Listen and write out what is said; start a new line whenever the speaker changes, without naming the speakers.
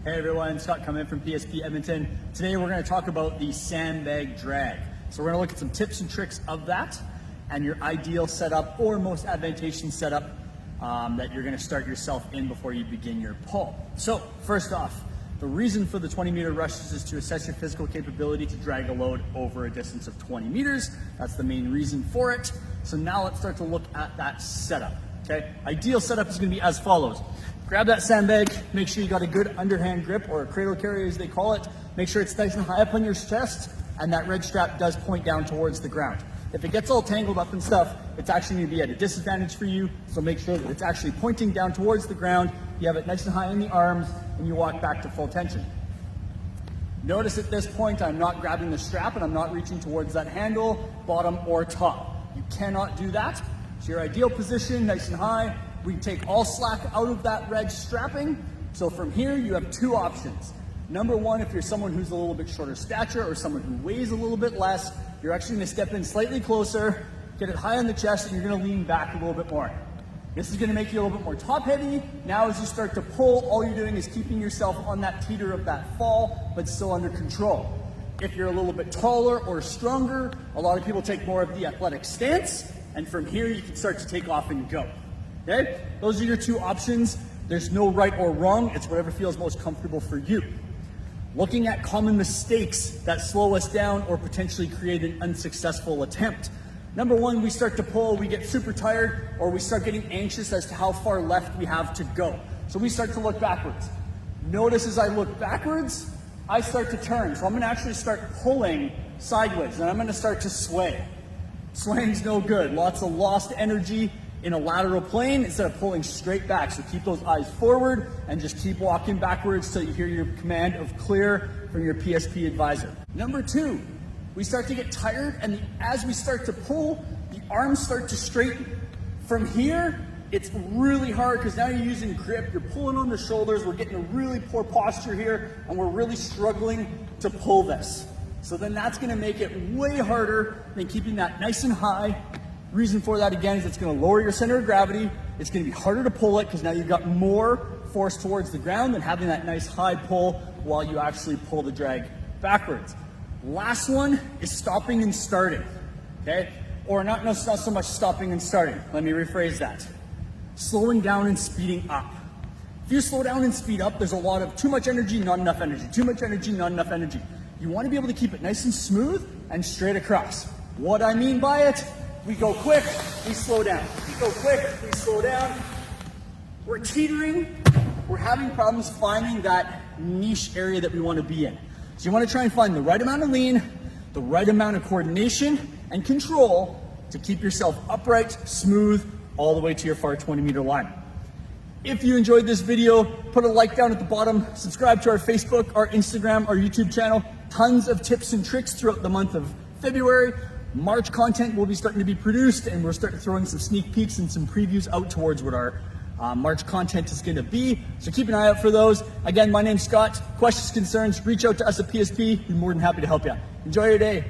Hey everyone, Scott coming in from PSP Edmonton. Today we're going to talk about the sandbag drag. So we're going to look at some tips and tricks of that and your ideal setup or most advantageous setup that you're going to start yourself in before you begin your pull. So first off, the reason for the 20-meter rushes is to assess your physical capability to drag a load over a distance of 20 meters. That's the main reason for it. So now let's start to look at that setup. Okay, ideal setup is going to be as follows. Grab that sandbag, make sure you got a good underhand grip or a cradle carry as they call it. Make sure it's nice and high up on your chest and that red strap does point down towards the ground. If it gets all tangled up and stuff, it's actually going to be at a disadvantage for you, so make sure that it's actually pointing down towards the ground. You have it nice and high in the arms and you walk back to full tension. Notice at this point I'm not grabbing the strap and I'm not reaching towards that handle, bottom or top. You cannot do that. So your ideal position, nice and high. We take all slack out of that red strapping. So from here, you have two options. Number one, if you're someone who's a little bit shorter stature or someone who weighs a little bit less, you're actually gonna step in slightly closer, get it high on the chest, and you're gonna lean back a little bit more. This is gonna make you a little bit more top heavy. Now as you start to pull, all you're doing is keeping yourself on that teeter of that fall, but still under control. If you're a little bit taller or stronger, a lot of people take more of the athletic stance, and from here you can start to take off and go. Okay, those are your two options. There's no right or wrong. It's whatever feels most comfortable for you. Looking at common mistakes that slow us down or potentially create an unsuccessful attempt. Number one, we start to pull, we get super tired, or we start getting anxious as to how far left we have to go. So we start to look backwards. Notice as I look backwards, I start to turn. So I'm gonna actually start pulling sideways and I'm gonna start to sway. Swaying's no good. Lots of lost energy in a lateral plane instead of pulling straight back. So keep those eyes forward and just keep walking backwards till you hear your command of clear from your PSP advisor. Number two, we start to get tired and as we start to pull, the arms start to straighten. From here, it's really hard because now you're using grip, you're pulling on the shoulders, we're getting a really poor posture here and we're really struggling to pull this. So then that's gonna make it way harder than keeping that nice and high. Reason for that again is it's going to lower your center of gravity. It's going to be harder to pull it because now you've got more force towards the ground than having that nice high pull while you actually pull the drag backwards. Last one is stopping and starting, okay? Or not so much stopping and starting. Let me rephrase that. Slowing down and speeding up. If you slow down and speed up, there's a lot of too much energy, not enough energy. Too much energy, not enough energy. You want to be able to keep it nice and smooth and straight across. What I mean by it, we go quick, we slow down. We go quick, we slow down. We're teetering. We're having problems finding that niche area that we want to be in. So you want to try and find the right amount of lean, the right amount of coordination and control to keep yourself upright, smooth, all the way to your far 20-meter line. If you enjoyed this video, put a like down at the bottom, subscribe to our Facebook, our Instagram, our YouTube channel. Tons of tips and tricks throughout the month of February. March content will be starting to be produced and we're starting throwing some sneak peeks and some previews out towards what our March content is going to be. So keep an eye out for those. Again, my name's Scott. Questions, concerns, reach out to us at PSP. We're more than happy to help you. Enjoy your day.